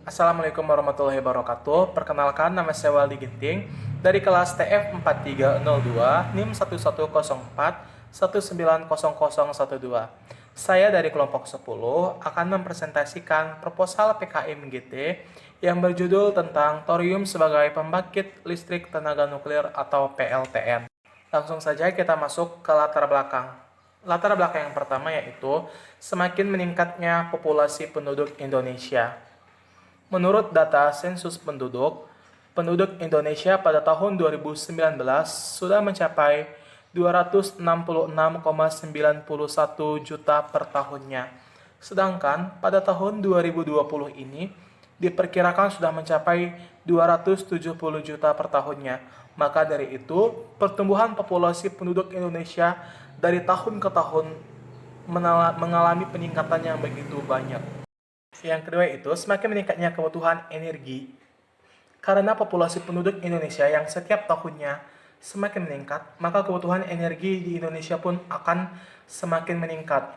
Assalamualaikum warahmatullahi wabarakatuh. Perkenalkan, nama saya Waldi Ginting dari kelas TF 4302 NIM 1104 190012. Saya dari kelompok 10 akan mempresentasikan proposal PKM GT yang berjudul tentang thorium sebagai pembangkit listrik tenaga nuklir atau PLTN. Langsung saja kita masuk ke latar belakang. Latar belakang yang pertama yaitu semakin meningkatnya populasi penduduk Indonesia. Menurut data sensus penduduk Indonesia pada tahun 2019 sudah mencapai 266,91 juta per tahunnya. Sedangkan pada tahun 2020 ini diperkirakan sudah mencapai 270 juta per tahunnya. Maka dari itu, pertumbuhan populasi penduduk Indonesia dari tahun ke tahun mengalami peningkatan yang begitu banyak. Yang kedua itu, semakin meningkatnya kebutuhan energi. Karena populasi penduduk Indonesia yang setiap tahunnya semakin meningkat, maka kebutuhan energi di Indonesia pun akan semakin meningkat.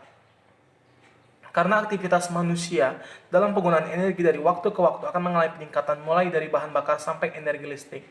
Karena aktivitas manusia dalam penggunaan energi dari waktu ke waktu akan mengalami peningkatan mulai dari bahan bakar sampai energi listrik.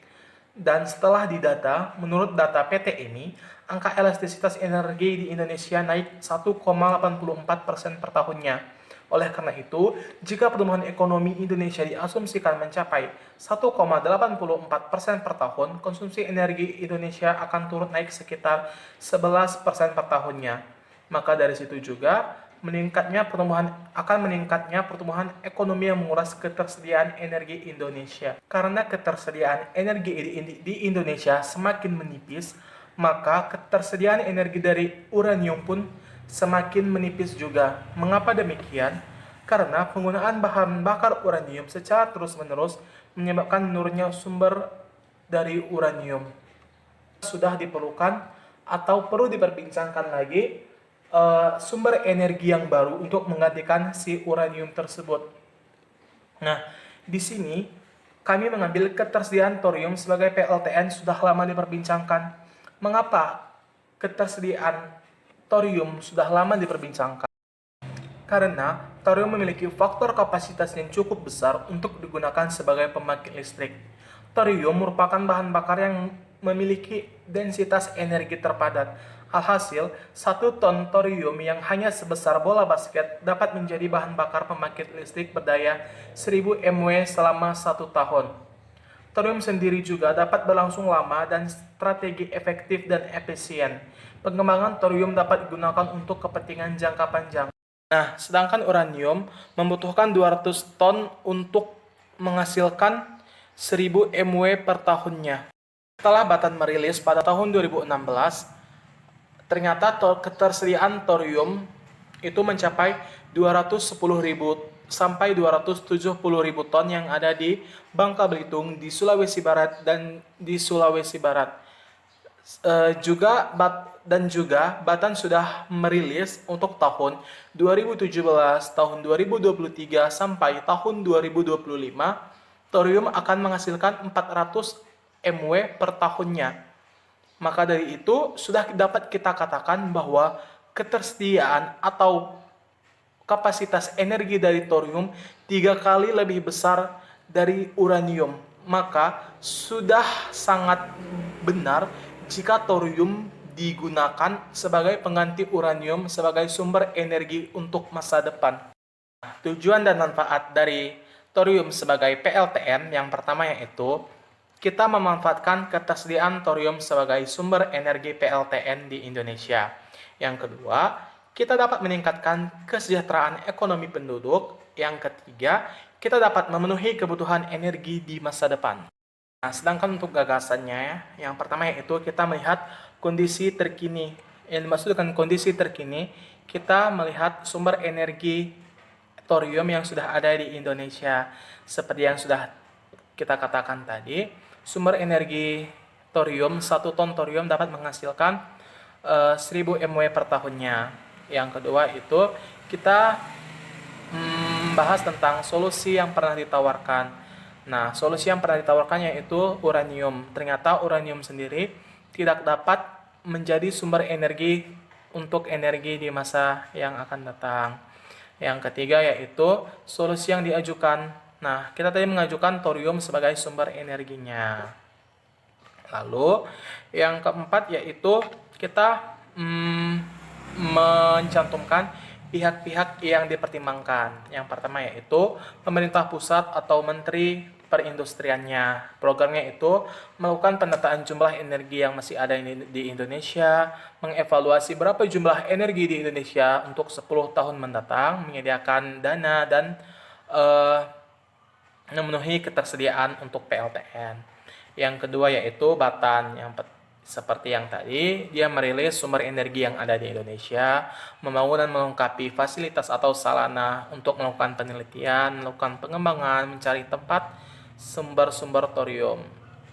Dan setelah didata, menurut data PT-EMI, angka elastisitas energi di Indonesia naik 1,84% per tahunnya. Oleh karena itu, jika pertumbuhan ekonomi Indonesia diasumsikan mencapai 1,84% per tahun, konsumsi energi Indonesia akan turut naik sekitar 11% per tahunnya. Maka dari situ juga meningkatnya pertumbuhan ekonomi yang menguras ketersediaan energi Indonesia. Karena ketersediaan energi di Indonesia semakin menipis, maka ketersediaan energi dari uranium pun semakin menipis juga. Mengapa demikian? Karena penggunaan bahan bakar uranium secara terus-menerus menyebabkan menurunnya sumber dari uranium. Sudah diperlukan atau perlu diperbincangkan lagi sumber energi yang baru untuk menggantikan si uranium tersebut. Nah, di sini kami mengambil ketersediaan thorium sebagai PLTN sudah lama diperbincangkan. Mengapa ketersediaan thorium sudah lama diperbincangkan? Karena thorium memiliki faktor kapasitas yang cukup besar untuk digunakan sebagai pembangkit listrik. Thorium merupakan bahan bakar yang memiliki densitas energi terpadat. Alhasil, 1 ton thorium yang hanya sebesar bola basket dapat menjadi bahan bakar pembangkit listrik berdaya 1000 mW selama 1 tahun. Thorium sendiri juga dapat berlangsung lama dan strategi efektif dan efisien. Pengembangan thorium dapat digunakan untuk kepentingan jangka panjang. Nah, sedangkan uranium membutuhkan 200 ton untuk menghasilkan 1000 mW per tahunnya. Setelah Batan merilis pada tahun 2016, ternyata ketersediaan thorium itu mencapai 210.000 sampai 270.000 ton yang ada di Bangka Belitung, di Sulawesi Barat, dan di Sulawesi Barat. Juga Batan sudah merilis untuk tahun 2017, tahun 2023 sampai tahun 2025, thorium akan menghasilkan 400 mW per tahunnya. Maka dari itu sudah dapat kita katakan bahwa ketersediaan atau kapasitas energi dari thorium 3 kali lebih besar dari uranium. Maka sudah sangat benar jika thorium digunakan sebagai pengganti uranium sebagai sumber energi untuk masa depan. Tujuan dan manfaat dari thorium sebagai PLTN yang pertama yaitu kita memanfaatkan ketersediaan thorium sebagai sumber energi PLTN di Indonesia. Yang kedua, kita dapat meningkatkan kesejahteraan ekonomi penduduk. Yang ketiga, kita dapat memenuhi kebutuhan energi di masa depan. Nah, sedangkan untuk gagasannya, yang pertama yaitu kita melihat kondisi terkini. Yang dimaksud dengan kondisi terkini, kita melihat sumber energi thorium yang sudah ada di Indonesia. Seperti yang sudah kita katakan tadi, sumber energi thorium, 1 ton thorium dapat menghasilkan 1000 mW per tahunnya. Yang kedua itu kita bahas tentang solusi yang pernah ditawarkan. Nah, solusi yang pernah ditawarkan yaitu uranium. Ternyata uranium sendiri tidak dapat menjadi sumber energi untuk energi di masa yang akan datang. Yang ketiga yaitu solusi yang diajukan. Nah, kita tadi mengajukan thorium sebagai sumber energinya. Lalu, yang keempat yaitu kita mencantumkan pihak-pihak yang dipertimbangkan. Yang pertama yaitu pemerintah pusat atau menteri perindustriannya. Programnya itu melakukan pendataan jumlah energi yang masih ada di Indonesia, mengevaluasi berapa jumlah energi di Indonesia untuk 10 tahun mendatang, menyediakan dana dan memenuhi ketersediaan untuk PLTN. Yang kedua yaitu Batan, seperti yang tadi, dia merilis sumber energi yang ada di Indonesia, membangun dan melengkapi fasilitas atau sarana untuk melakukan penelitian, melakukan pengembangan, mencari tempat sumber-sumber thorium.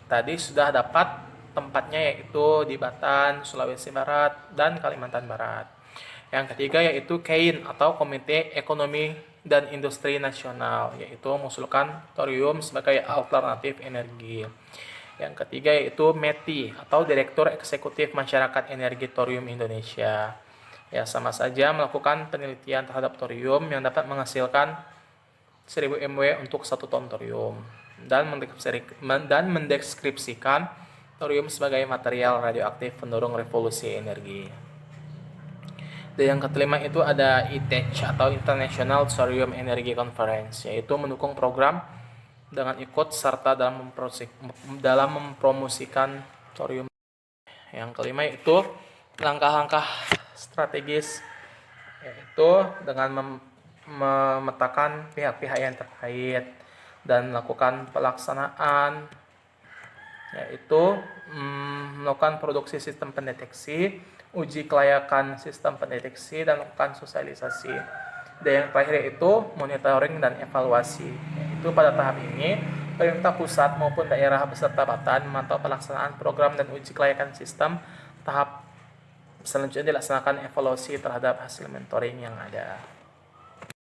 Tadi sudah dapat tempatnya yaitu di Batan, Sulawesi Barat, dan Kalimantan Barat. Yang ketiga yaitu KAIN atau Komite Ekonomi dan Industri Nasional, yaitu mengusulkan thorium sebagai alternatif energi. Yang ketiga yaitu METI atau Direktur Eksekutif Masyarakat Energi Thorium Indonesia. Ya, sama saja melakukan penelitian terhadap thorium yang dapat menghasilkan 1000 mW untuk 1 ton thorium dan mendeskripsikan thorium sebagai material radioaktif pendorong revolusi energi. Dan yang kelima itu ada ITEC atau International Thorium Energy Conference, yaitu mendukung program dengan ikut serta dalam mempromosikan thorium. Yang kelima itu langkah-langkah strategis, yaitu dengan memetakan pihak-pihak yang terkait dan melakukan pelaksanaan, yaitu melakukan produksi sistem pendeteksi, uji kelayakan sistem pendeteksi, dan melakukan sosialisasi. Dan yang terakhir yaitu monitoring dan evaluasi. Yaitu pada tahap ini, pemerintah pusat maupun daerah beserta Batan memantau pelaksanaan program dan uji kelayakan sistem. Tahap selanjutnya dilaksanakan evaluasi terhadap hasil monitoring yang ada.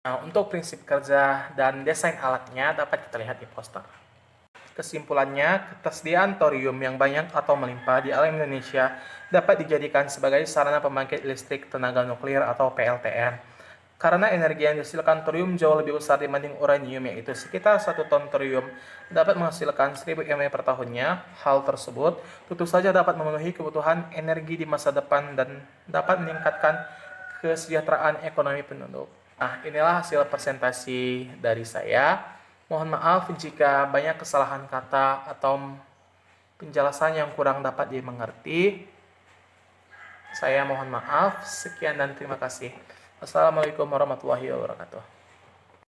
Nah, untuk prinsip kerja dan desain alatnya dapat kita lihat di poster. Kesimpulannya, ketersediaan thorium yang banyak atau melimpah di alam Indonesia dapat dijadikan sebagai sarana pembangkit listrik tenaga nuklir atau PLTN. Karena energi yang dihasilkan thorium jauh lebih besar dibanding uranium, yaitu sekitar 1 ton thorium dapat menghasilkan 1000 mW per tahunnya. Hal tersebut tentu saja dapat memenuhi kebutuhan energi di masa depan dan dapat meningkatkan kesejahteraan ekonomi penduduk. Nah, inilah hasil presentasi dari saya. Mohon maaf jika banyak kesalahan kata atau penjelasan yang kurang dapat dimengerti. Saya mohon maaf. Sekian dan terima kasih. Wassalamualaikum warahmatullahi wabarakatuh.